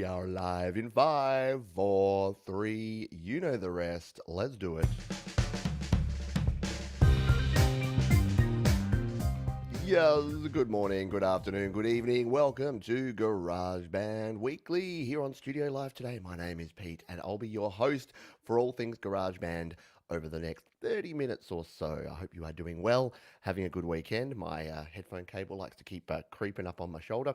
We are live in 5, 4, 3. You know the rest. Let's do it. Yes, good morning, good afternoon, good evening. Welcome to GarageBand Weekly here on Studio Live today. My name is Pete and I'll be your host for all things GarageBand over the next 30 minutes or so. I hope you are doing well, having a good weekend. My headphone cable likes to keep creeping up on my shoulder.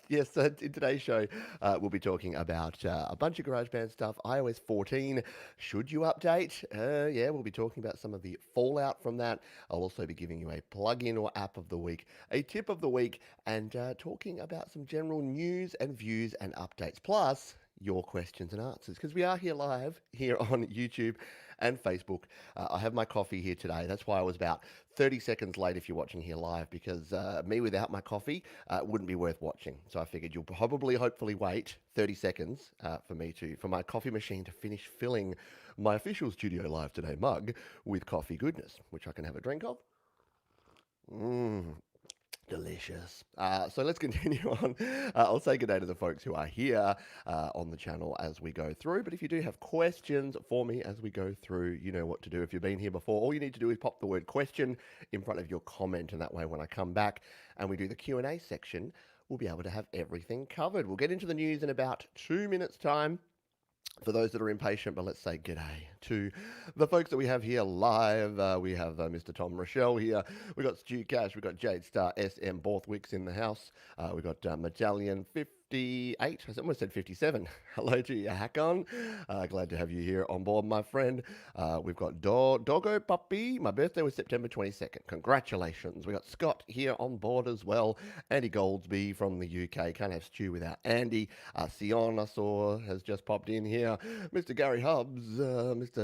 Yes, in today's show, we'll be talking about a bunch of GarageBand stuff. iOS 14, should you update? Yeah, we'll be talking about some of the fallout from that. I'll also be giving you a plugin or app of the week, a tip of the week, and talking about some general news and views and updates. Plus, your questions and answers, because we are here live here on YouTube and Facebook. I have my coffee here today. That's why I was about 30 seconds late if you're watching here live, because me without my coffee wouldn't be worth watching. So I figured you'll probably, hopefully wait 30 seconds for my coffee machine to finish filling my official Studio Live Today mug with coffee goodness, which I can have a drink of. Delicious. So let's continue on. I'll say good day to the folks who are here on the channel as we go through. But if you do have questions for me as we go through, you know what to do. If you've been here before, all you need to do is pop the word question in front of your comment. And that way, when I come back and we do the Q&A section, we'll be able to have everything covered. We'll get into the news in about 2 minutes' time. For those that are impatient, but let's say g'day to the folks that we have here live. We have Mr. Tom Rochelle here. We got Stu Cash. We got Jade Star SM Borthwicks in the house. We got Medallion 58. I almost said 57. Hello to you, Hackon. Glad to have you here on board, my friend. We've got Doggo Puppy. My birthday was September 22nd. Congratulations. We got Scott here on board as well. Andy Goldsby from the UK. Can't have Stu without Andy. Sion, I saw, has just popped in here. Mr. Gary Hubbs. I missed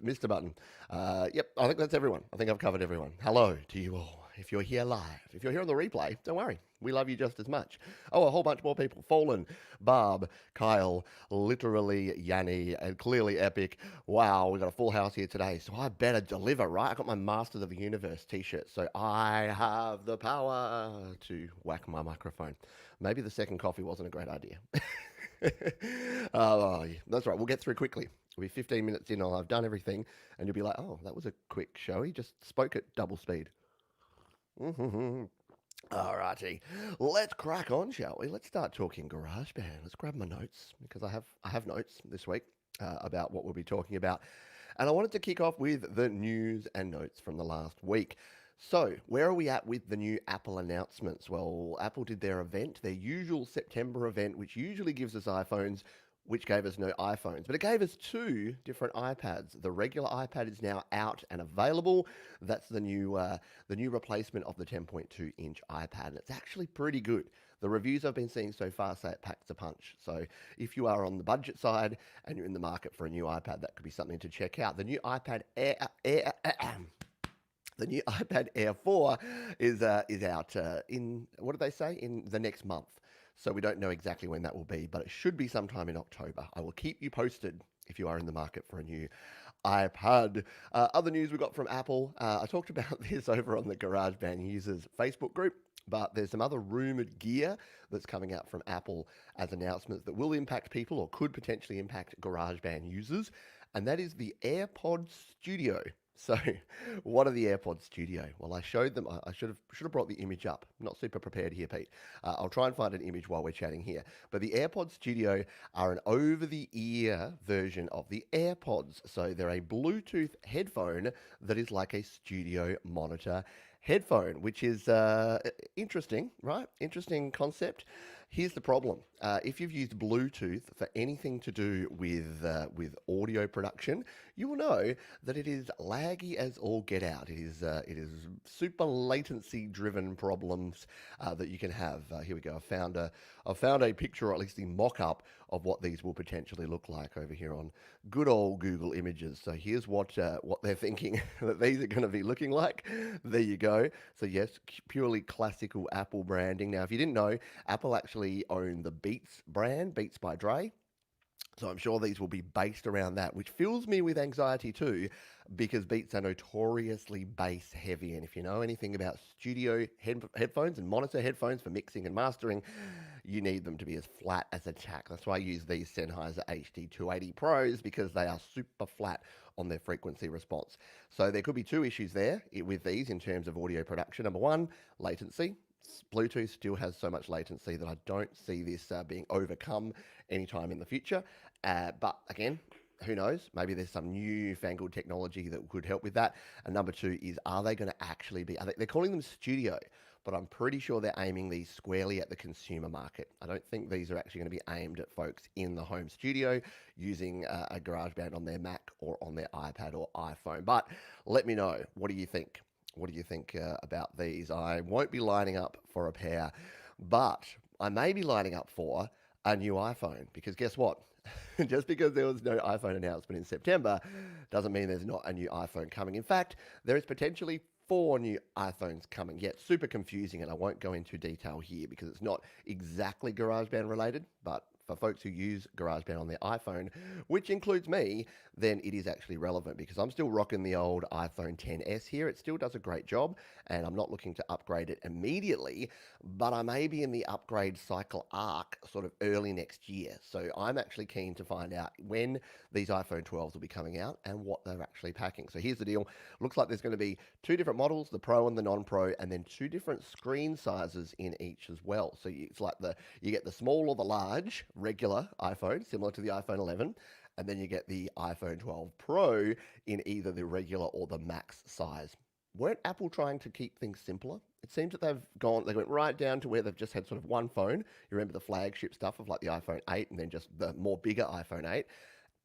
Mr. Button. Yep, I think that's everyone. I think I've covered everyone. Hello to you all. If you're here live, if you're here on the replay, don't worry. We love you just as much. Oh, a whole bunch more people. Fallen, Barb, Kyle, literally Yanni, and clearly Epic. Wow, we've got a full house here today, so I better deliver, right? I got my Masters of the Universe t-shirt, so I have the power to whack my microphone. Maybe the second coffee wasn't a great idea. Oh, yeah, that's right. We'll get through quickly. We'll be 15 minutes in. I've done everything, and you'll be like, "Oh, that was a quick show. He just spoke at double speed." Alrighty, let's crack on, shall we? Let's start talking GarageBand. Let's grab my notes because I have notes this week about what we'll be talking about, and I wanted to kick off with the news and notes from the last week. So, where are we at with the new Apple announcements? Well, Apple did their event, their usual September event, which usually gives us iPhones, which gave us no iPhones, but it gave us 2 different iPads. The regular iPad is now out and available. That's the new replacement of the 10.2-inch iPad, and it's actually pretty good. The reviews I've been seeing so far say it packs a punch. So if you are on the budget side and you're in the market for a new iPad, that could be something to check out. The new iPad the new iPad Air 4 is out in, what did they say, in the next month. So we don't know exactly when that will be, but it should be sometime in October. I will keep you posted if you are in the market for a new iPad. Other news we got from Apple. I talked about this over on the GarageBand users Facebook group, but there's some other rumored gear that's coming out from Apple as announcements that will impact people or could potentially impact GarageBand users, and that is the AirPod Studio. So, what are the AirPod Studio? Well, I showed them. I should have brought the image up. Not super prepared here, Pete. I'll try and find an image while we're chatting here. But the AirPod Studio are an over-the-ear version of the AirPods. So they're a Bluetooth headphone that is like a studio monitor headphone, which is interesting, right? Interesting concept. Here's the problem. If you've used Bluetooth for anything to do with audio production, you will know that it is laggy as all get out. It is super latency driven problems that you can have. Here we go. I found a picture, or at least the mock-up of what these will potentially look like over here on good old Google Images. So here's what they're thinking that these are going to be looking like. There you go. So yes, purely classical Apple branding. Now, if you didn't know, Apple actually own the Beats brand, Beats by Dre. So I'm sure these will be based around that, which fills me with anxiety too, because Beats are notoriously bass heavy. And if you know anything about studio headphones and monitor headphones for mixing and mastering, you need them to be as flat as a tack. That's why I use these Sennheiser HD 280 Pros, because they are super flat on their frequency response. So there could be two issues there with these in terms of audio production. Number one, latency. Bluetooth still has so much latency that I don't see this being overcome anytime in the future. But again, who knows? Maybe there's some newfangled technology that could help with that. And number two is, are they going to actually be, they're calling them studio, but I'm pretty sure they're aiming these squarely at the consumer market. I don't think these are actually going to be aimed at folks in the home studio using a GarageBand on their Mac or on their iPad or iPhone. But let me know. What do you think? What do you think about these? I won't be lining up for a pair, but I may be lining up for a new iPhone, because guess what? Just because there was no iPhone announcement in September doesn't mean there's not a new iPhone coming. In fact, there is potentially 4 new iPhones coming. Yet super confusing, and I won't go into detail here because it's not exactly GarageBand related, but for folks who use GarageBand on their iPhone, which includes me, then it is actually relevant, because I'm still rocking the old iPhone XS here. It still does a great job, and I'm not looking to upgrade it immediately, but I may be in the upgrade cycle arc sort of early next year. So I'm actually keen to find out when these iPhone 12s will be coming out and what they're actually packing. So here's the deal. Looks like there's going to be 2 different models, the Pro and the non-Pro, and then 2 different screen sizes in each as well. So it's like you get the small or the large regular iPhone, similar to the iPhone 11, and then you get the iPhone 12 Pro in either the regular or the max size. Weren't Apple trying to keep things simpler? It seems that they went right down to where they've just had sort of one phone. You remember the flagship stuff of like the iPhone 8 and then just the more bigger iPhone 8.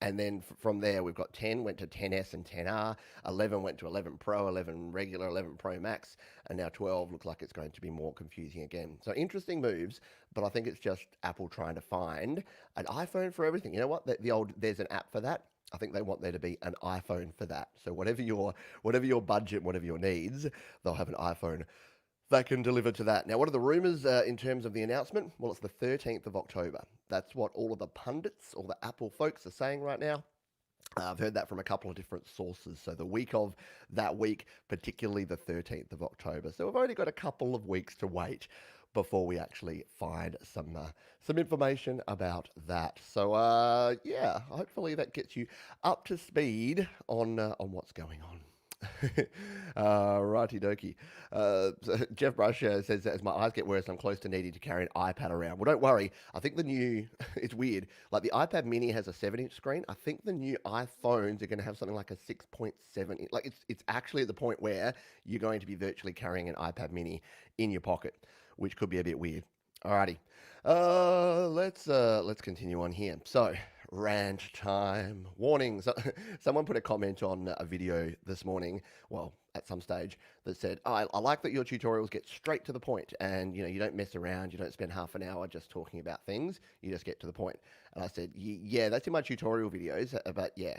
And then from there, we've got 10 went to 10S and 10R, 11 went to 11 Pro, 11 regular, 11 Pro Max, and now 12 looks like it's going to be more confusing again. So interesting moves, but I think it's just Apple trying to find an iPhone for everything. You know what? There's an app for that. I think they want there to be an iPhone for that. So whatever your budget, whatever your needs, they'll have an iPhone that can deliver to that. Now, what are the rumors in terms of the announcement? Well, it's the 13th of October. That's what all of the pundits, all the Apple folks are saying right now. I've heard that from a couple of different sources. So the week of that week, particularly the 13th of October. So we've only got a couple of weeks to wait before we actually find some information about that. So yeah, hopefully that gets you up to speed on what's going on. Righty dokie. So Jeff Brush says, as my eyes get worse, I'm close to needing to carry an iPad around. Well, don't worry. I think the new, it's weird, like the iPad mini has a 7-inch screen. I think the new iPhones are going to have something like a 6.7 inch. Like it's actually at the point where you're going to be virtually carrying an iPad mini in your pocket, which could be a bit weird. Alrighty. Let's continue on here. So, rant time. Warnings. Someone put a comment on a video this morning, well, at some stage, that said, I like that your tutorials get straight to the point, and you don't mess around, you don't spend half an hour just talking about things, you just get to the point. And I said, yeah, that's in my tutorial videos, but yeah,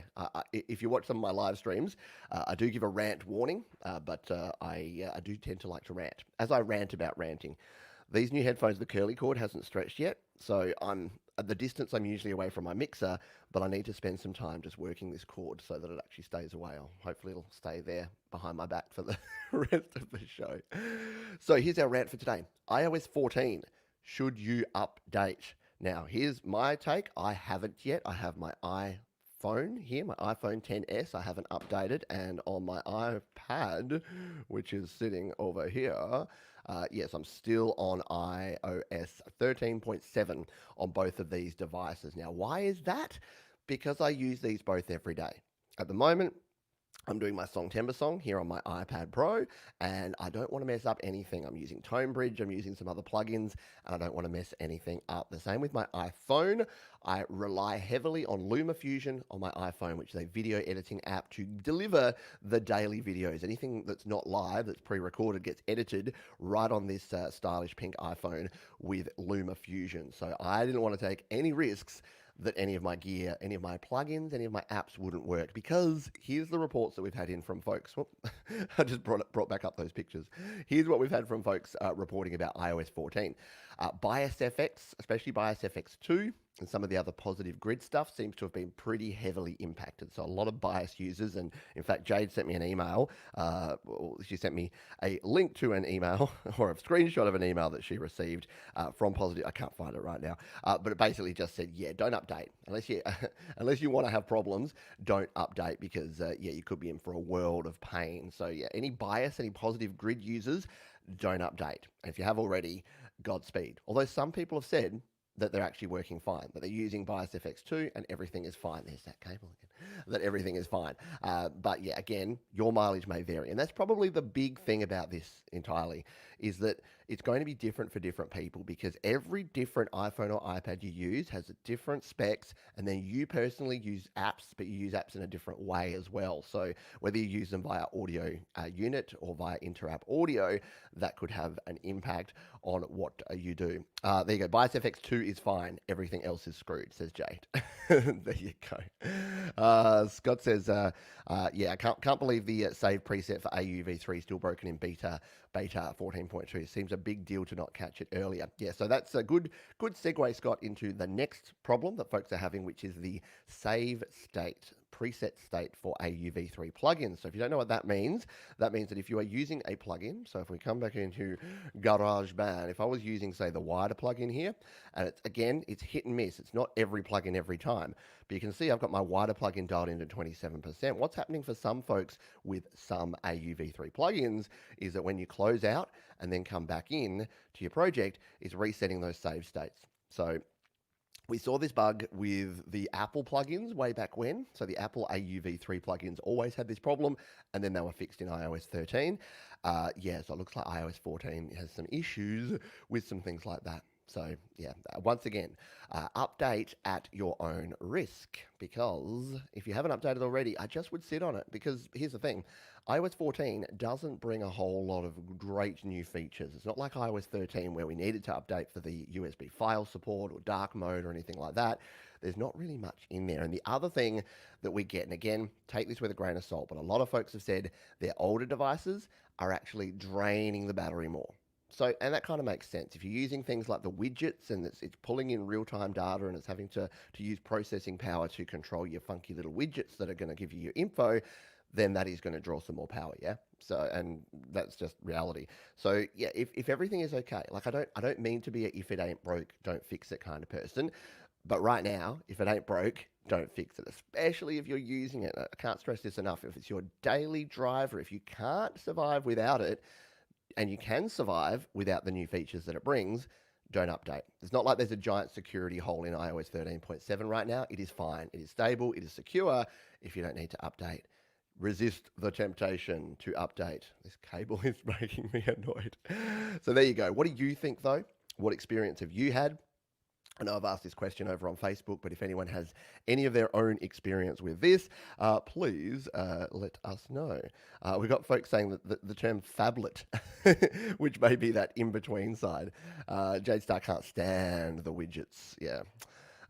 if you watch some of my live streams, I do give a rant warning, but I do tend to like to rant, as I rant about ranting. These new headphones, the curly cord hasn't stretched yet, so I'm at the distance I'm usually away from my mixer, but I need to spend some time just working this cord so that it actually stays away. Hopefully it'll stay there behind my back for the rest of the show. So here's our rant for today. iOS 14, should you update? Now, here's my take. I haven't yet. I have my iPhone here, my iPhone XS. I haven't updated, and on my iPad, which is sitting over here, yes, I'm still on iOS 13.7 on both of these devices. Now, why is that? Because I use these both every day. At the moment, I'm doing my Songtember song here on my iPad Pro, and I don't want to mess up anything. I'm using ToneBridge, I'm using some other plugins, and I don't want to mess anything up. The same with my iPhone. I rely heavily on LumaFusion on my iPhone, which is a video editing app to deliver the daily videos. Anything that's not live, that's pre-recorded, gets edited right on this stylish pink iPhone with LumaFusion. So I didn't want to take any risks that any of my gear, any of my plugins, any of my apps wouldn't work, because here's the reports that we've had in from folks. Whoop, I just brought back up those pictures. Here's what we've had from folks reporting about iOS 14. BiosFX, especially BiosFX 2, and some of the other positive grid stuff seems to have been pretty heavily impacted. So a lot of bias users, and in fact, Jade sent me an email. She sent me a link to an email or a screenshot of an email that she received from Positive. I can't find it right now, but it basically just said, yeah, don't update unless you unless you want to have problems. Don't update because yeah, you could be in for a world of pain. So yeah, any bias, any positive grid users, don't update. And if you have already, Godspeed. Although some people have said that they're actually working fine, that they're using Bios FX2 and everything is fine. There's that cable again, that everything is fine. But yeah, again, your mileage may vary. And that's probably the big thing about this entirely, is that it's going to be different for different people because every different iPhone or iPad you use has a different specs, and then you personally use apps, but you use apps in a different way as well. So whether you use them via audio unit or via inter-app audio, that could have an impact on what you do. There you go. Bios FX2 is fine. Everything else is screwed, says Jade. There you go. Scott says, yeah, I can't believe the save preset for AUV3 is still broken in beta 14.2. Seems a big deal to not catch it earlier. Yeah, so that's a good segue, Scott, into the next problem that folks are having, which is the save state, preset state for AUV3 plugins. So if you don't know what that means that if you are using a plugin, so if we come back into GarageBand, if I was using, say, the wider plugin here, and it's hit and miss. It's not every plugin every time. But you can see I've got my wider plugin dialed into 27%. What's happening for some folks with some AUV3 plugins is that when you close out and then come back in to your project, it's resetting those save states. So we saw this bug with the Apple plugins way back when. So the Apple AUV3 plugins always had this problem, and then they were fixed in iOS 13. Yeah, so it looks like iOS 14 has some issues with some things like that. So yeah, once again, update at your own risk, because if you haven't updated already, I just would sit on it, because here's the thing. iOS 14 doesn't bring a whole lot of great new features. It's not like iOS 13 where we needed to update for the USB file support or dark mode or anything like that. There's not really much in there. And the other thing that we get, and again, take this with a grain of salt, but a lot of folks have said their older devices are actually draining the battery more. So, and that kind of makes sense. If you're using things like the widgets and it's pulling in real-time data and it's having to use processing power to control your funky little widgets that are going to give you your info, then that is going to draw some more power, yeah? So, and that's just reality. So, yeah, if everything is okay, like I don't mean to be a if it ain't broke, don't fix it kind of person, but right now, if it ain't broke, don't fix it, especially if you're using it. I can't stress this enough. If it's your daily driver, if you can't survive without it, and you can survive without the new features that it brings, don't update. It's not like there's a giant security hole in iOS 13.7 right now. It is fine. It is stable. It is secure. If you don't need to update, resist the temptation to update. This cable is making me annoyed. So there you go. What do you think, though? What experience have you had? I know I've asked this question over on Facebook, but if anyone has any of their own experience with this, please let us know. We've got folks saying that the term phablet, which may be that in-between side. Jade Star can't stand the widgets. Yeah.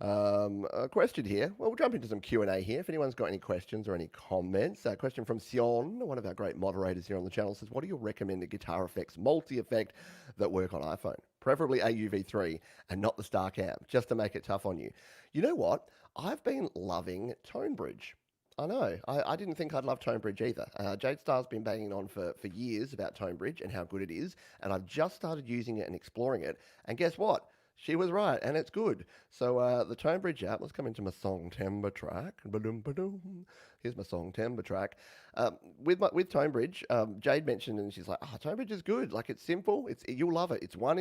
A question here. Well, we'll jump into some Q&A here. If anyone's got any questions or any comments. A question from Sion, one of our great moderators here on the channel, says, what are your recommended guitar effects, multi-effect, that work on iPhone? Preferably AUV3 and not the Stark amp, just to make it tough on you. You know what? I've been loving ToneBridge. I know. I didn't think I'd love ToneBridge either. Jade Star's been banging on for years about ToneBridge and how good it is, and I've just started using it and exploring it, and guess what? She was right, and it's good. So the ToneBridge app, let's come into my song timbre track. Ba-dum-ba-dum. Here's my song timbre track. With ToneBridge, Jade mentioned, and she's like, ToneBridge is good. Like, it's simple. You'll love it. It's one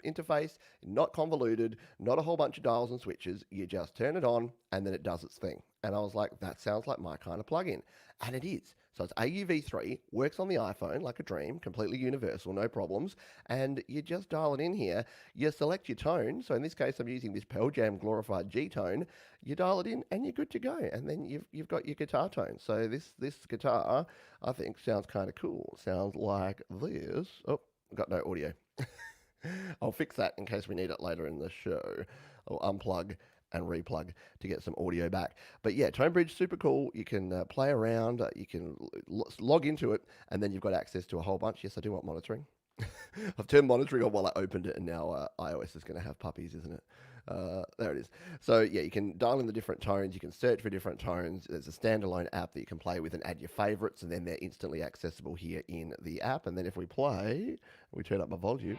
interface, not convoluted, not a whole bunch of dials and switches. You just turn it on, and then it does its thing. And I was like, that sounds like my kind of plugin. And it is. So it's AUV3, works on the iPhone like a dream, completely universal, no problems. And you just dial it in here. You select your tone. So in this case, I'm using this Pearl Jam glorified G tone. You dial it in and you're good to go. And then you've got your guitar tone. So this guitar, I think, sounds kind of cool. Sounds like this. Oh, I've got no audio. I'll fix that in case we need it later in the show. I'll unplug and replug to get some audio back. But yeah, ToneBridge, super cool. You can play around, you can log into it, and then you've got access to a whole bunch. Yes, I do want monitoring. I've turned monitoring on while I opened it, and now iOS is going to have puppies, isn't it? There it is. So yeah, you can dial in the different tones. You can search for different tones. There's a standalone app that you can play with and add your favorites, and then they're instantly accessible here in the app. And then if we play, we turn up my volume.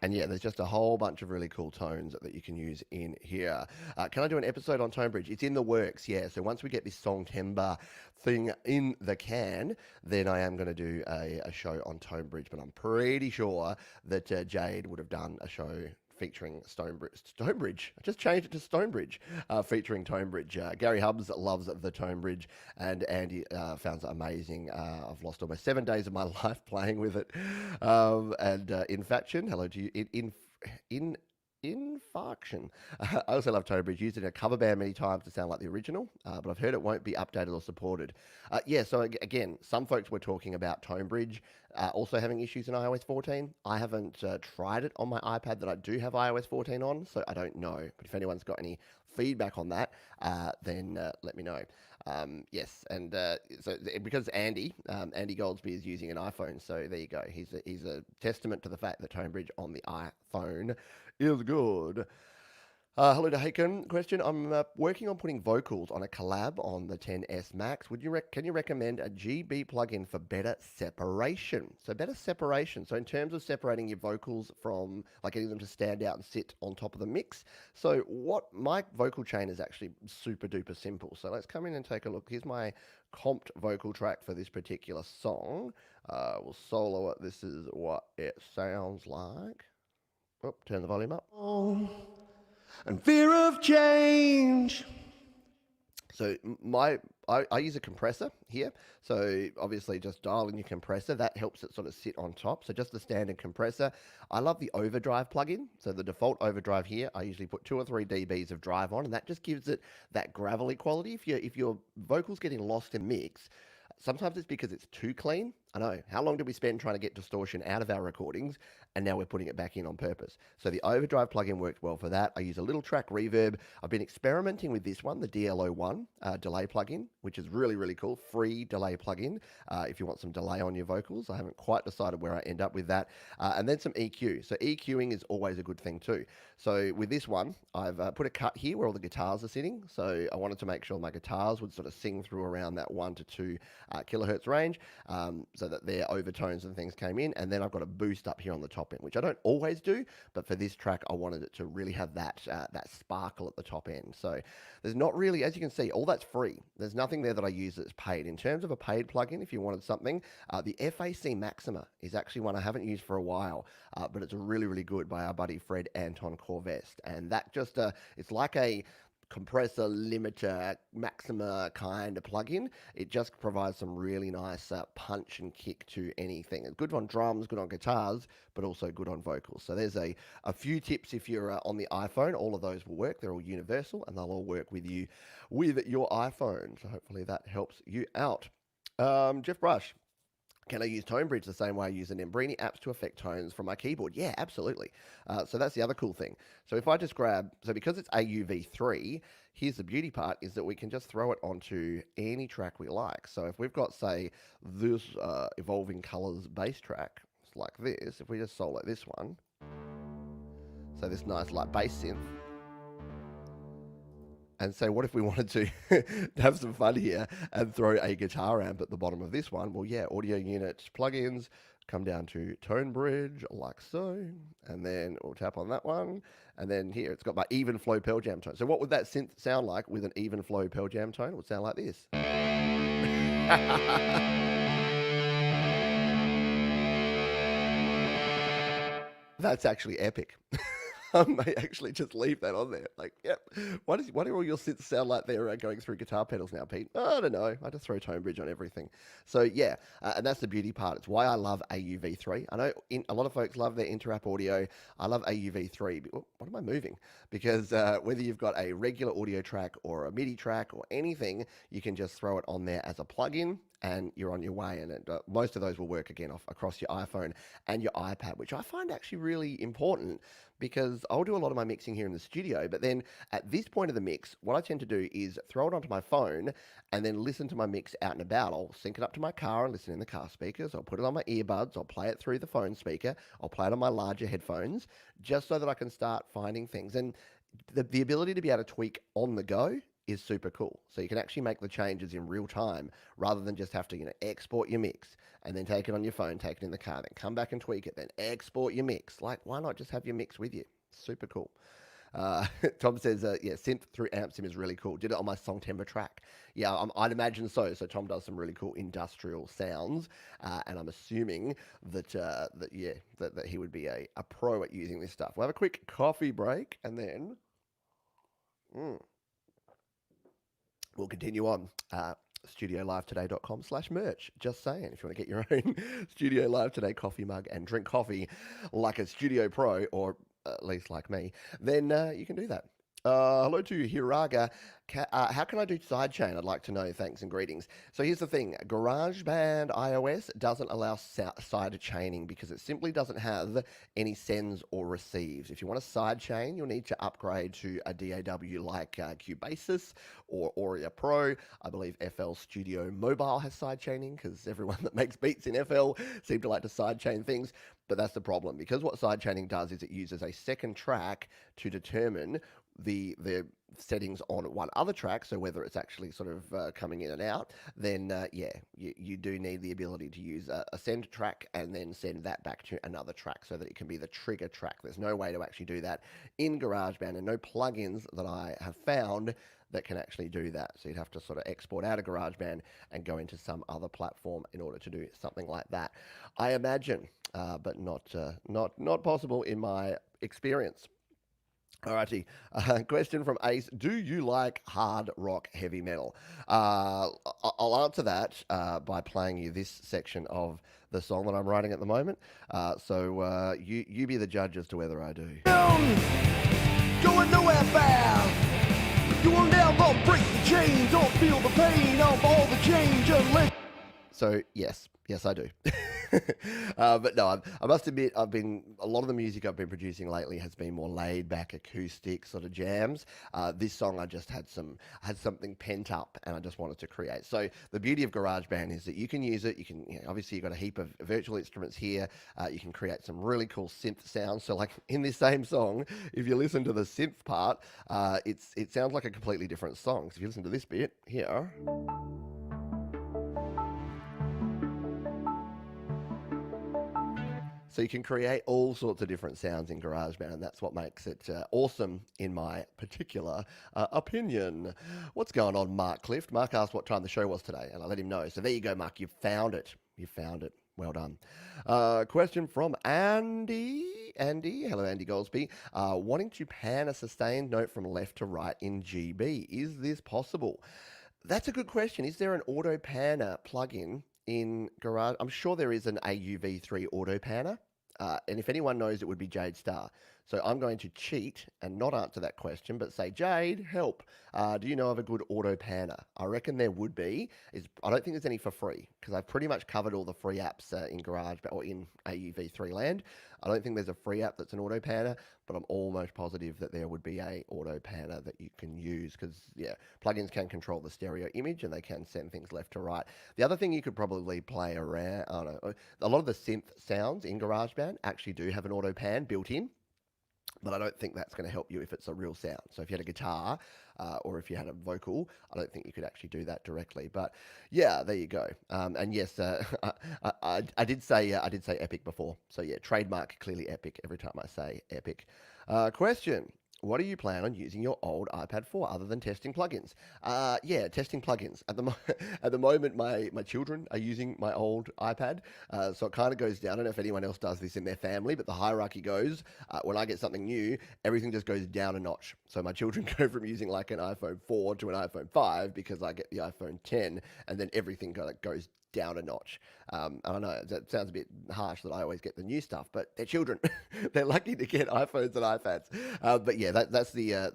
And yeah, there's just a whole bunch of really cool tones that you can use in here. Can I do an episode on ToneBridge? It's in the works, yeah. So once we get this Songtember thing in the can, then I am going to do a show on ToneBridge. But I'm pretty sure that Jade would have done a show featuring Stonebridge. I just changed it to Stonebridge, featuring ToneBridge. Gary Hubbs loves the ToneBridge, and Andy found it amazing. I've lost almost 7 days of my life playing with it. And Infaction, hello to you. Infarction. I also love ToneBridge. Used it in a cover band many times to sound like the original, but I've heard it won't be updated or supported. Yeah, so again, some folks were talking about ToneBridge also having issues in iOS 14. I haven't tried it on my iPad that I do have iOS 14 on, so I don't know. But if anyone's got any feedback on that, then let me know. Yes, and so because Andy Goldsby is using an iPhone, so there you go. He's a testament to the fact that ToneBridge on the iPhone is good. Hello to Haken. Question: I'm working on putting vocals on a collab on the 10s Max. Can you recommend a GB plugin for better separation? So better separation. So in terms of separating your vocals from, like, getting them to stand out and sit on top of the mix. So what my vocal chain is actually super duper simple. So let's come in and take a look. Here's my comped vocal track for this particular song. We'll solo it. This is what it sounds like. Oh, turn the volume up. And fear of change. So I use a compressor here. So obviously just dial in your compressor. That helps it sort of sit on top. So just the standard compressor. I love the overdrive plugin. So the default overdrive here, I usually put 2 or 3 dBs of drive on, and that just gives it that gravelly quality. If your vocal's getting lost in mix, sometimes it's because it's too clean. I know. How long did we spend trying to get distortion out of our recordings? And now we're putting it back in on purpose. So the overdrive plugin worked well for that. I use a little track reverb. I've been experimenting with this one, the DLO1 delay plugin, which is really, really cool. Free delay plugin if you want some delay on your vocals. I haven't quite decided where I end up with that. And then some EQ. So EQing is always a good thing too. So with this one, I've put a cut here where all the guitars are sitting. So I wanted to make sure my guitars would sort of sing through around that 1 to 2 kilohertz range. So that their overtones and things came in, and then I've got a boost up here on the top end, which I don't always do, but for this track I wanted it to really have that sparkle at the top end. So there's not really, as you can see, all that's free. There's nothing there that I use that's paid. In terms of a paid plugin, if you wanted something, the FAC Maxima is actually one I haven't used for a while, but it's really, really good, by our buddy Fred Anton Corvest, and that just it's like a compressor, limiter, Maxima kind of plugin. It just provides some really nice punch and kick to anything. It's good on drums, good on guitars, but also good on vocals. So there's a few tips if you're on the iPhone. All of those will work. They're all universal, and they'll all work with you with your iPhone. So hopefully that helps you out. Jeff Brush. Can I use ToneBridge the same way I use an Embrini apps to affect tones from my keyboard? Yeah, absolutely. So that's the other cool thing. So if I just grab, so because it's AUV3, here's the beauty part, is that we can just throw it onto any track we like. So if we've got, say, this Evolving Colors bass track, it's like this, if we just solo this one, so this nice light bass synth, and so what if we wanted to have some fun here and throw a guitar amp at the bottom of this one? Well, yeah, audio unit plugins, come down to ToneBridge like so, and then we'll tap on that one. And then here, it's got my even flow Pearl Jam tone. So what would that synth sound like with an even flow Pearl Jam tone? It would sound like this. That's actually epic. I may actually just leave that on there. Like, yep. Why do all your synths sound like they're going through guitar pedals now, Pete? I don't know. I just throw ToneBridge on everything. So yeah, and that's the beauty part. It's why I love AUV3. I know a lot of folks love their Interapp audio. I love AUV3. What am I moving? Because whether you've got a regular audio track or a MIDI track or anything, you can just throw it on there as a plugin. and you're on your way. And most of those will work again across your iPhone and your iPad, which I find actually really important because I'll do a lot of my mixing here in the studio. But then at this point of the mix, what I tend to do is throw it onto my phone and then listen to my mix out and about. I'll sync it up to my car and listen in the car speakers. I'll put it on my earbuds. I'll play it through the phone speaker. I'll play it on my larger headphones just so that I can start finding things. And the ability to be able to tweak on the go is super cool. So you can actually make the changes in real time rather than just have to, export your mix and then take it on your phone, take it in the car, then come back and tweak it, then export your mix. Like, why not just have your mix with you? Super cool. Tom says, yeah, synth through AmpSim is really cool. Did it on my Songtember track. Yeah, I'd imagine so. So Tom does some really cool industrial sounds, and I'm assuming that he would be a pro at using this stuff. We'll have a quick coffee break, and then we'll continue on. StudioLiveToday.com/merch. Just saying, if you want to get your own Studio Live Today coffee mug and drink coffee like a studio pro, or at least like me, then you can do that. Hello to Hiraga. How can I do sidechain? I'd like to know. Thanks and greetings. So here's the thing. GarageBand iOS doesn't allow side chaining because it simply doesn't have any sends or receives. If you want to sidechain, you'll need to upgrade to a DAW like Cubasis or Aurea Pro. I believe FL Studio Mobile has sidechaining because everyone that makes beats in FL seem to like to sidechain things. But that's the problem, because what sidechaining does is it uses a second track to determine the settings on one other track. So whether it's actually sort of coming in and out, then you do need the ability to use a send track and then send that back to another track so that it can be the trigger track. There's no way to actually do that in GarageBand, and no plugins that I have found that can actually do that. So you'd have to sort of export out of GarageBand and go into some other platform in order to do something like that, I imagine, but not possible in my experience. Alrighty, question from Ace. Do you like hard rock heavy metal? I'll answer that by playing you this section of the song that I'm writing at the moment. So you be the judge as to whether I do. Going nowhere fast. You will never break the chains, don't feel the pain of all the change unless... So yes, I do. But no, I must admit, a lot of the music I've been producing lately has been more laid back acoustic sort of jams. This song I just had something pent up and I just wanted to create. So the beauty of GarageBand is that you can use it. You can, obviously you've got a heap of virtual instruments here. You can create some really cool synth sounds. So like in this same song, if you listen to the synth part, it sounds like a completely different song. So if you listen to this bit here. So you can create all sorts of different sounds in GarageBand, and that's what makes it awesome in my particular opinion. What's going on, Mark Clift? Mark asked what time the show was today, and I let him know. So there you go, Mark. You found it. Well done. Question from Andy. Hello, Andy Goldsby. Wanting to pan a sustained note from left to right in GB. Is this possible? That's a good question. Is there an auto panner plugin in Garage? I'm sure there is an AUV3 auto panner, and if anyone knows, it would be Jade Star. So I'm going to cheat and not answer that question, but say, Jade, help. Do you know of a good auto panner? I reckon there would be. I don't think there's any for free because I've pretty much covered all the free apps in Garage or in AUV3 land. I don't think there's a free app that's an auto panner, but I'm almost positive that there would be a auto panner that you can use because, plugins can control the stereo image and they can send things left to right. The other thing you could probably play around, I don't know, a lot of the synth sounds in GarageBand actually do have an auto pan built in. But I don't think that's going to help you if it's a real sound. So if you had a guitar or if you had a vocal, I don't think you could actually do that directly. But yeah, there you go. And yes, I did say Epic before. So yeah, trademark clearly Epic every time I say Epic. Question. What do you plan on using your old iPad for other than testing plugins? Testing plugins. At the moment, my children are using my old iPad, so it kind of goes down. I don't know if anyone else does this in their family, but the hierarchy goes, when I get something new, everything just goes down a notch. So my children go from using like an iPhone 4 to an iPhone 5 because I get the iPhone 10, and then everything kind of goes down a notch. I don't know, that sounds a bit harsh that I always get the new stuff, but they're children. They're lucky to get iPhones and iPads. But yeah, that's the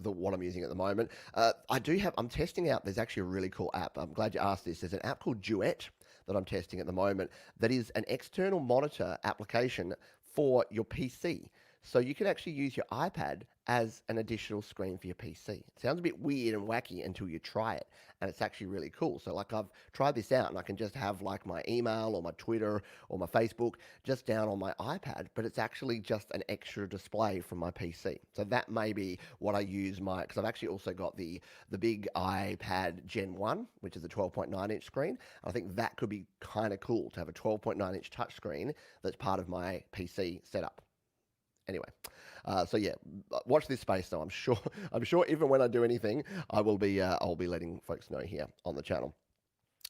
what I'm using at the moment. I'm testing out, there's actually a really cool app. I'm glad you asked this. There's an app called Duet that I'm testing at the moment that is an external monitor application for your PC. So you can actually use your iPad as an additional screen for your PC. It sounds a bit weird and wacky until you try it, and it's actually really cool. So like I've tried this out, and I can just have like my email or my Twitter or my Facebook just down on my iPad, but it's actually just an extra display from my PC. So that may be what I use because I've actually also got the big iPad Gen 1, which is a 12.9 inch screen. I think that could be kind of cool to have a 12.9 inch touchscreen that's part of my PC setup. Anyway, so yeah, watch this space though. I'm sure even when I do anything, I'll be letting folks know here on the channel.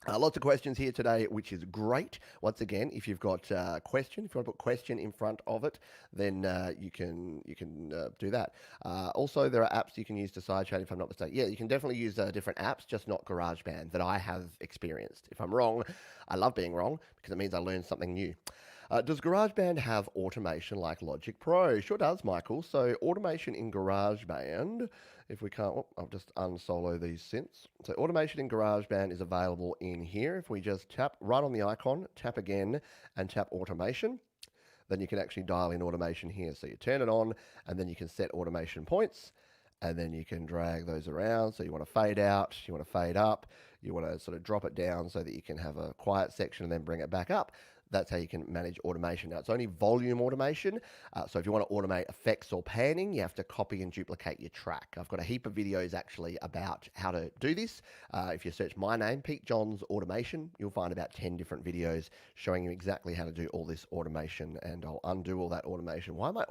Lots of questions here today, which is great. Once again, if you've got a question, if you want to put question in front of it, then you can do that. Also, there are apps you can use to sidechain, if I'm not mistaken. Yeah, you can definitely use different apps, just not GarageBand, that I have experienced. If I'm wrong, I love being wrong because it means I learned something new. Does GarageBand have automation like Logic Pro? Sure does, Michael. So automation in GarageBand, if we can't, I'll just unsolo these synths. So automation in GarageBand is available in here. If we just tap right on the icon, tap again, and tap automation, then you can actually dial in automation here. So you turn it on, and then you can set automation points, and then you can drag those around. So you want to fade out, you want to fade up, you want to sort of drop it down so that you can have a quiet section and then bring it back up. That's how you can manage automation. Now, it's only volume automation. So if you want to automate effects or panning, you have to copy and duplicate your track. I've got a heap of videos actually about how to do this. If you search my name, Pete Johns Automation, you'll find about 10 different videos showing you exactly how to do all this automation, and I'll undo all that automation. Why do I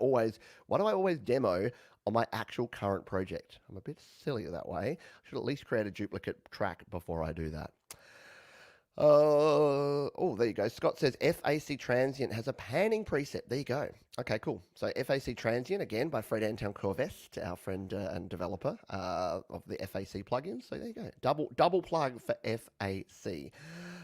always demo on my actual current project? I'm a bit silly that way. I should at least create a duplicate track before I do that. Oh, there you go. Scott says FAC Transient has a panning preset. There you go. Okay, cool. So FAC Transient, again, by Fred Anton Corvest, our friend and developer of the FAC plugins. So there you go. Double plug for FAC.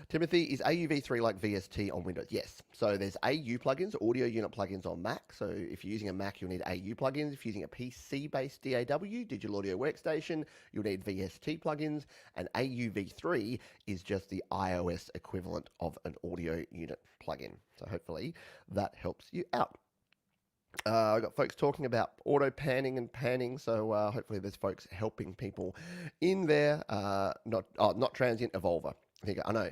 Timothy, is AUV3 like VST on Windows? Yes. So there's AU plugins, audio unit plugins on Mac. So if you're using a Mac, you'll need AU plugins. If you're using a PC-based DAW, Digital Audio Workstation, you'll need VST plugins. And AUV3 is just the iOS equivalent of an audio unit plugin. So hopefully that helps you out. I've got folks talking about auto panning and panning, so hopefully there's folks helping people in there. Not transient, Envolver. I know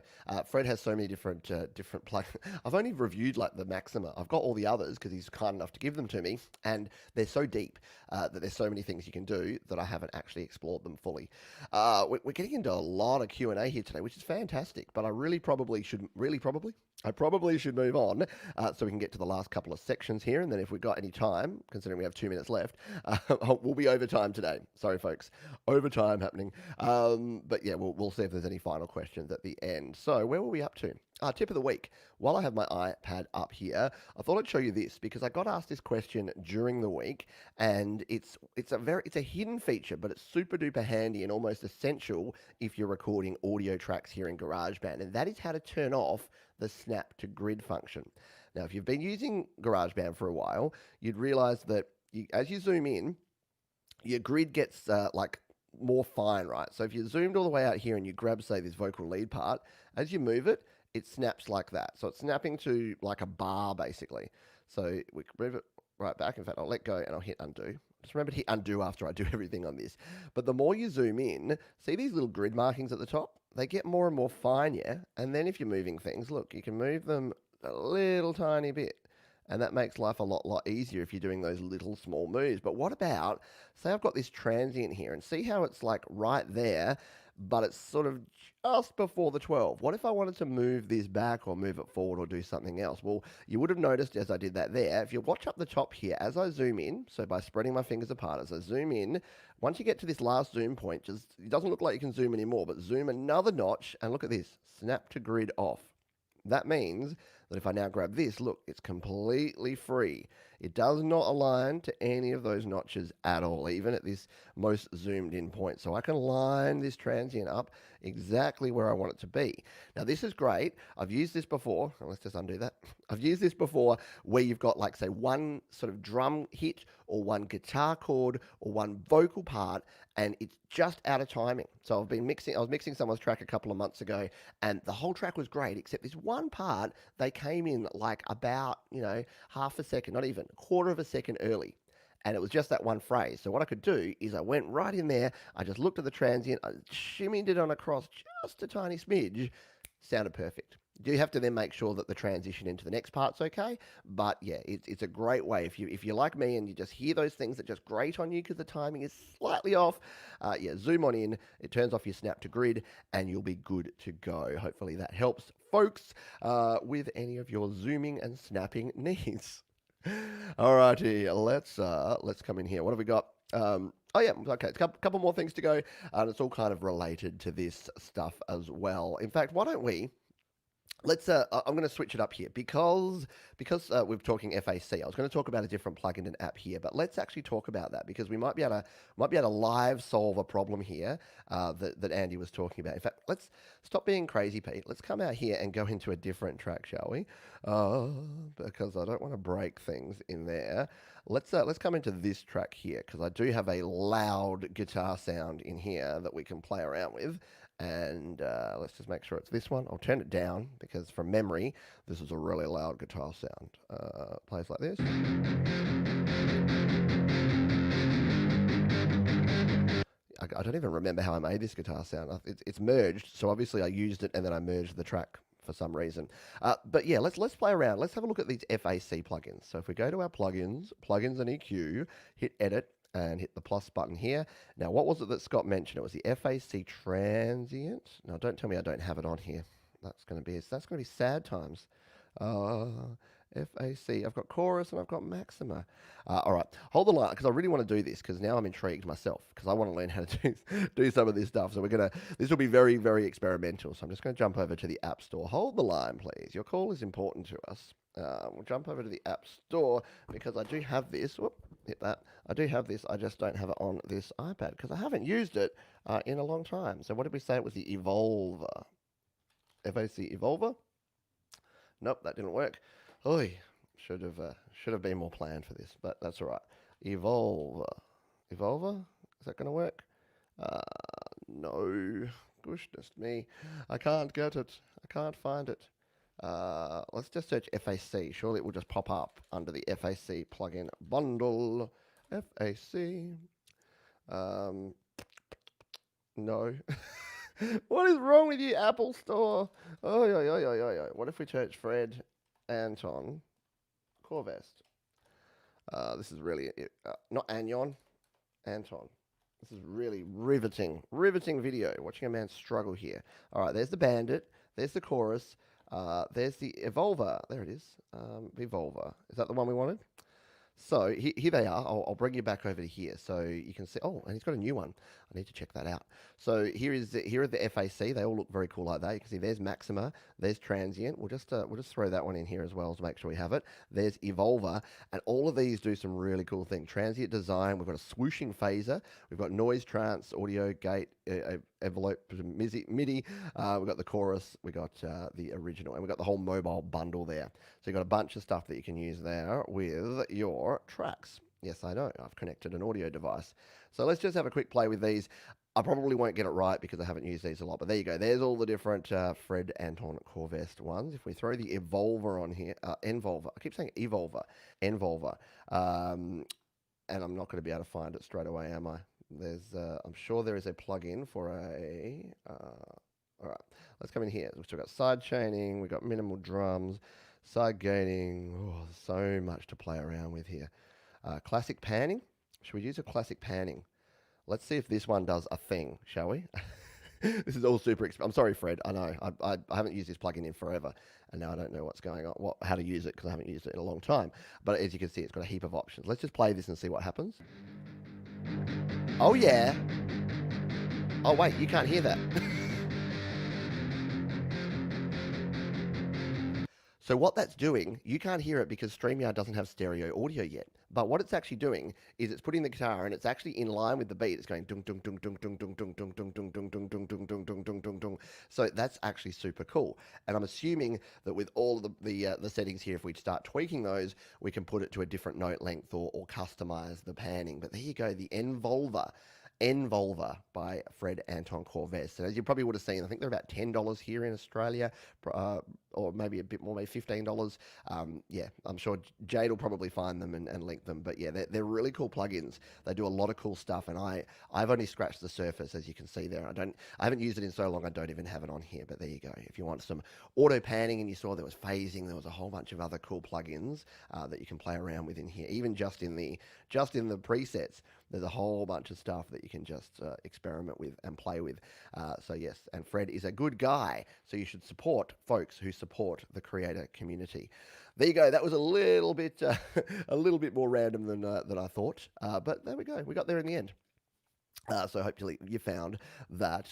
Fred has so many different plugins. I've only reviewed like the Maxima. I've got all the others because he's kind enough to give them to me, and they're so deep that there's so many things you can do that I haven't actually explored them fully. We're getting into a lot of Q&A here today, which is fantastic, but I probably should move on so we can get to the last couple of sections here, and then if we've got any time, considering we have 2 minutes left, we'll be overtime today. Sorry, folks. Overtime happening. But yeah, we'll see if there's any final questions at the end. So where were we up to? Tip of the week. While I have my iPad up here, I thought I'd show you this because I got asked this question during the week, and it's a hidden feature, but it's super duper handy and almost essential if you're recording audio tracks here in GarageBand, and that is how to turn off the snap to grid function. Now, if you've been using GarageBand for a while, you'd realize that as you zoom in, your grid gets like more fine, right? So if you zoomed all the way out here and you grab, say, this vocal lead part, as you move it, it snaps like that. So it's snapping to like a bar, basically. So we move it right back. In fact, I'll let go and I'll hit undo. Just remember to hit undo after I do everything on this. But the more you zoom in, see these little grid markings at the top? They get more and more fine, yeah? And then if you're moving things, look, you can move them a little tiny bit. And that makes life a lot easier if you're doing those little small moves. But what about, say I've got this transient here, and see how it's like right there, but it's sort of just before the 12. What if I wanted to move this back or move it forward or do something else? Well, you would have noticed as I did that there, if you watch up the top here, as I zoom in, so by spreading my fingers apart, as I zoom in, once you get to this last zoom point, it doesn't look like you can zoom anymore, but zoom another notch, and look at this, snap to grid off. That means that if I now grab this, look, it's completely free. It does not align to any of those notches at all, even at this most zoomed in point. So I can line this transient up exactly where I want it to be. Now this is great. I've used this before. Let's just undo that. I've used this before where you've got like say one sort of drum hit or one guitar chord or one vocal part, and it's just out of timing. So I was mixing someone's track a couple of months ago, and the whole track was great, except this one part, they came in like about, half a second, not even, a quarter of a second early. And it was just that one phrase. So what I could do is I went right in there, I just looked at the transient, I shimmied it on across just a tiny smidge, sounded perfect. Do you have to then make sure that the transition into the next part's okay? But yeah, it's a great way. If you're like me and you just hear those things that just grate on you because the timing is slightly off, zoom on in, it turns off your snap to grid, and you'll be good to go. Hopefully that helps folks with any of your zooming and snapping needs. Alrighty, let's come in here. What have we got? Oh yeah, okay, it's a couple more things to go, and it's all kind of related to this stuff as well. In fact, why don't we? I'm going to switch it up here because we're talking FAC. I was going to talk about a different plugin and app here, but let's actually talk about that because we might be able to live solve a problem here that Andy was talking about. In fact, let's stop being crazy, Pete. Let's come out here and go into a different track, shall we? Because I don't want to break things in there. Let's come into this track here because I do have a loud guitar sound in here that we can play around with. And let's just make sure it's this one. I'll turn it down because from memory, this is a really loud guitar sound. Plays like this. I don't even remember how I made this guitar sound. It's merged, so obviously I used it and then I merged the track for some reason. But yeah, let's play around. Let's have a look at these FAC plugins. So if we go to our plugins and EQ, hit edit, and hit the plus button here. Now, what was it that Scott mentioned? It was the FAC transient. Now, don't tell me I don't have it on here. That's going to be sad times. FAC. I've got chorus and I've got maxima. All right, hold the line because I really want to do this because now I'm intrigued myself because I want to learn how to do some of this stuff. So this will be very, very experimental. So I'm just going to jump over to the App Store. Hold the line, please. Your call is important to us. We'll jump over to the App Store because I do have this. Whoop, hit that. I do have this. I just don't have it on this iPad because I haven't used it in a long time. So what did we say? It was the Envolver. FAC Envolver? Nope, that didn't work. Oy, should have been more planned for this, but that's all right. Envolver. Envolver? Is that going to work? No. Goodness me. I can't get it. I can't find it. Let's just search FAC. Surely it will just pop up under the FAC plugin bundle. FAC. No. What is wrong with you, Apple Store? Oh. What if we search Fred, Anton, Corvest? This is really not Anton, Anton. This is really riveting video. Watching a man struggle here. All right, there's the Bandit. There's the chorus. There's the Envolver. There it is. Envolver. Is that the one we wanted? So here they are. I'll bring you back over to here so you can see. Oh, and he's got a new one. I need to check that out. So here are the FAC. They all look very cool like that. You can see there's Maxima, there's Transient. We'll just throw that one in here as well to make sure we have it. There's Envolver, and all of these do some really cool things. Transient design. We've got a swooshing phaser. We've got noise, trance, audio, gate, envelope, MIDI. We've got the chorus. We got the original, and we've got the whole mobile bundle there. So you've got a bunch of stuff that you can use there with your tracks. Yes, I know. I've connected an audio device. So let's just have a quick play with these. I probably won't get it right because I haven't used these a lot, but there you go. There's all the different Fred, Anton, Corvest ones. If we throw the Envolver on here, Envolver. I keep saying Envolver. And I'm not going to be able to find it straight away, am I? I'm sure there is a plugin for all right, let's come in here. We've still got side chaining. We've got minimal drums, side gaining. Oh, so much to play around with here. Classic panning. Should we use a classic panning? Let's see if this one does a thing, shall we? This is all super expensive. I'm sorry, Fred. I know. I haven't used this plugin in forever, and now I don't know what's going on, how to use it because I haven't used it in a long time. But as you can see, it's got a heap of options. Let's just play this and see what happens. Oh, yeah. Oh, wait, you can't hear that. So what that's doing, you can't hear it because StreamYard doesn't have stereo audio yet. But what it's actually doing is it's putting the guitar and it's actually in line with the beat. It's going dung dung dung dung dung dung dung dung dung dung dung dung dung dung dung dung dung dung dung. So that's actually super cool. And I'm assuming that with all of the settings here, if we start tweaking those, we can put it to a different note length or customize the panning. But there you go, the Envolver by Fred Anton Corvest. And as you probably would have seen, I think they're about $10 here in Australia, or maybe a bit more, maybe $15. Yeah, I'm sure Jade will probably find them and link them. But yeah, they're really cool plugins. They do a lot of cool stuff, and I've only scratched the surface, as you can see there. I haven't used it in so long, I don't even have it on here. But there you go. If you want some auto panning, and you saw there was phasing, there was a whole bunch of other cool plugins that you can play around with in here. Even just in the presets, there's a whole bunch of stuff that you can just experiment with and play with. So yes, and Fred is a good guy, so you should support folks who support the creator community. There you go. That was a little bit more random than I thought, but there we go. We got there in the end. So hopefully you found that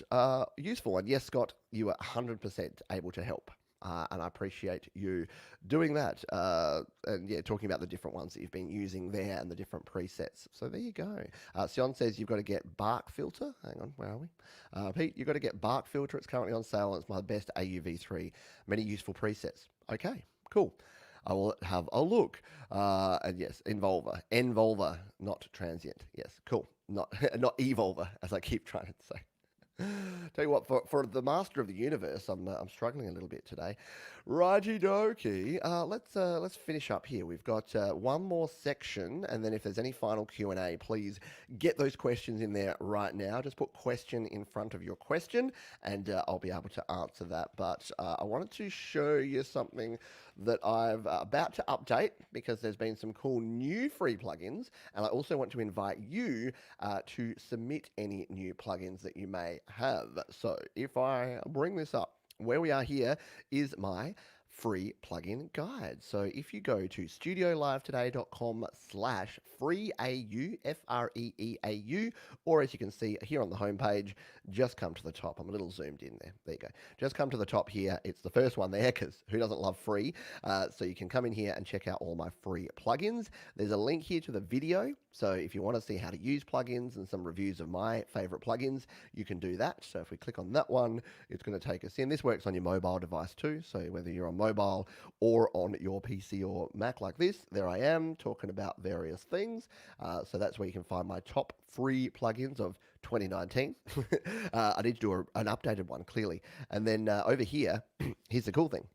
useful. And yes, Scott, you are 100% able to help. And I appreciate you doing that. And yeah, talking about the different ones that you've been using there and the different presets. So there you go. Sion says you've got to get Bark Filter. Hang on, where are we? Pete, you've got to get Bark Filter. It's currently on sale and it's my best AUV3. Many useful presets. Okay, cool. I will have a look. And yes, Envolver, not transient. Yes, cool. Not Evolver, as I keep trying to say. Tell you what, for the Master of the Universe, I'm struggling a little bit today. Righty dokey. Let's finish up here. We've got one more section, and then if there's any final Q&A, please get those questions in there right now. Just put question in front of your question, and I'll be able to answer that. But I wanted to show you something that I've about to update because there's been some cool new free plugins, and I also want to invite you to submit any new plugins that you may have. So if I bring this up, where we are here is my free plugin guide. So if you go to studiolivetoday.com/freeau, FREEAU, or as you can see here on the homepage, just come to the top. I'm a little zoomed in there. There you go. Just come to the top here. It's the first one there because who doesn't love free? So you can come in here and check out all my free plugins. There's a link here to the video. So if you want to see how to use plugins and some reviews of my favorite plugins, you can do that. So if we click on that one, it's going to take us in. This works on your mobile device too. So whether you're on mobile or on your PC or Mac like this, there I am talking about various things. So that's where you can find my top free plugins of 2019. I need to do an updated one, clearly. And then over here, here's the cool thing.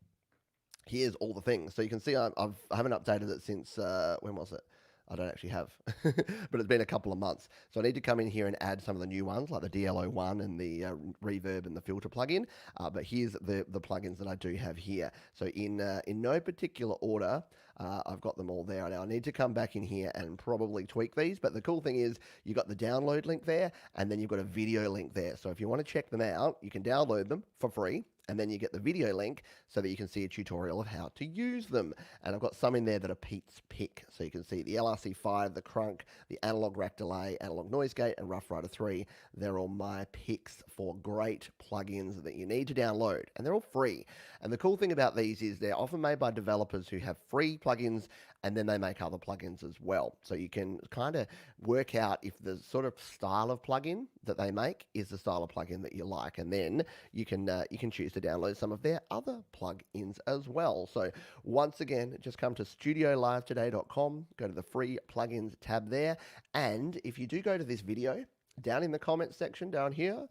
Here's all the things. So you can see I haven't updated it since, when was it? I don't actually have, but it's been a couple of months. So I need to come in here and add some of the new ones, like the DLO1 and the reverb and the filter plugin. But here's the plugins that I do have here. So in no particular order, I've got them all there. Now I need to come back in here and probably tweak these. But the cool thing is you've got the download link there, and then you've got a video link there. So if you want to check them out, you can download them for free. And then you get the video link so that you can see a tutorial of how to use them. And I've got some in there that are Pete's pick. So you can see the LRC5, the Crunk, the Analog Rack Delay, Analog Noise Gate, and Rough Rider 3. They're all my picks for great plugins that you need to download. And they're all free. And the cool thing about these is they're often made by developers who have free plugins, and then they make other plugins as well. So you can kind of work out if the sort of style of plugin that they make is the style of plugin that you like. And then you can choose to download some of their other plugins as well. So once again, just come to studiolivetoday.com, go to the free plugins tab there. And if you do go to this video, down in the comments section down here,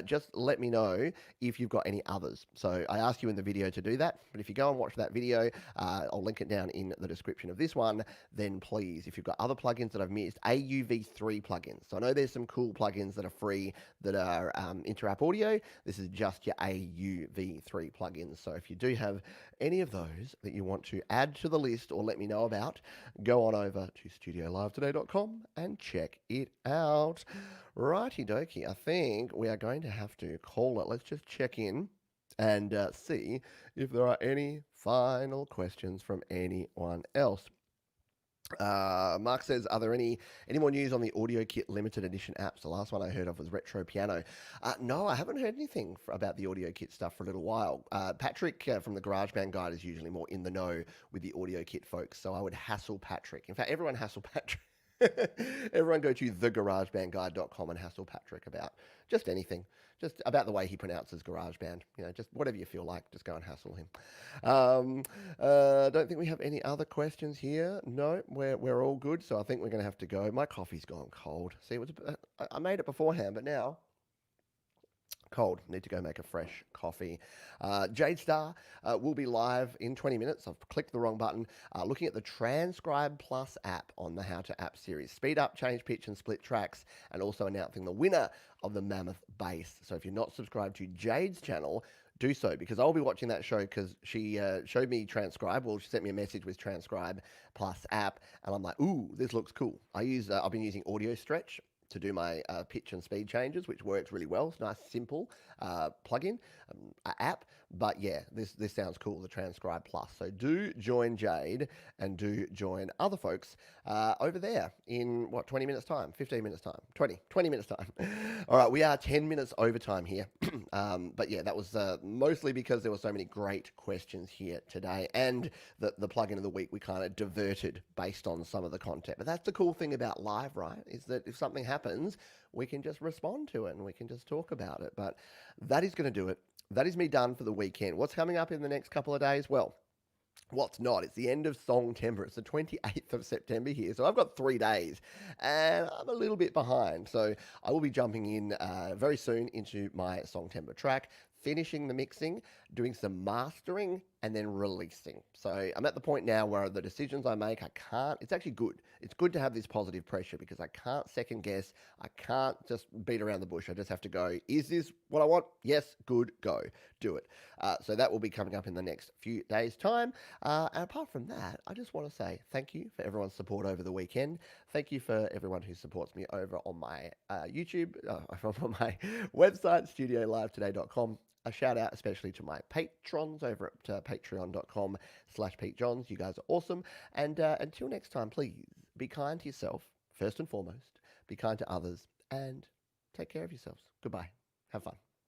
just let me know if you've got any others. So I asked you in the video to do that, but if you go and watch that video, I'll link it down in the description of this one, then please, if you've got other plugins that I've missed, AUV3 plugins. So I know there's some cool plugins that are free that are inter-app audio. This is just your AUV3 plugins. So if you do have any of those that you want to add to the list or let me know about, go on over to studiolivetoday.com and check it out. Righty dokey, I think we are going to have to call it. Let's just check in and see if there are any final questions from anyone else. Mark says, are there any more news on the Audio Kit limited edition apps? The last one I heard of was Retro Piano. No, I haven't heard anything about the Audio Kit stuff for a little while. Patrick from the GarageBand Guide is usually more in the know with the Audio Kit folks, so I would hassle Patrick. In fact, everyone hassle Patrick. Everyone go to thegaragebandguide.com and hassle Patrick about just anything, just about the way he pronounces GarageBand. Just whatever you feel like, just go and hassle him. Don't think we have any other questions here. No, we're all good. So I think we're going to have to go. My coffee's gone cold. See, I made it beforehand, but now cold. Need to go make a fresh coffee. Jade Star will be live in 20 minutes. I've clicked the wrong button. Looking at the Transcribe Plus app on the How to App series. Speed up, change pitch, and split tracks, and also announcing the winner of the Mammoth Bass. So if you're not subscribed to Jade's channel, do so, because I'll be watching that show because she showed me Transcribe. Well, she sent me a message with Transcribe Plus app, and I'm like, ooh, this looks cool. I've been using Audio Stretch to do my pitch and speed changes, which works really well. It's a nice, simple plugin app. But yeah, this sounds cool, the Transcribe Plus. So do join Jade and do join other folks over there in, 20 minutes time? 15 minutes time? 20 minutes time. All right, we are 10 minutes overtime here. But yeah, that was mostly because there were so many great questions here today. And the plugin of the week, we kind of diverted based on some of the content. But that's the cool thing about live, right? Is that if something happens, we can just respond to it and we can just talk about it. But that is going to do it. That is me done for the weekend. What's coming up in the next couple of days? Well, what's not? It's the end of Songtember. It's the 28th of September here. So I've got 3 days and I'm a little bit behind. So I will be jumping in very soon into my Songtember track, finishing the mixing, doing some mastering, and then releasing. So I'm at the point now where the decisions I make, it's actually good. It's good to have this positive pressure because I can't second guess. I can't just beat around the bush. I just have to go, is this what I want? Yes, good, go, do it. So that will be coming up in the next few days' time. And apart from that, I just want to say thank you for everyone's support over the weekend. Thank you for everyone who supports me over on my YouTube, on my website, studiolive today.com. A shout out especially to my patrons over at patreon.com/PeteJohns. You guys are awesome. And until next time, please be kind to yourself, first and foremost. Be kind to others and take care of yourselves. Goodbye. Have fun.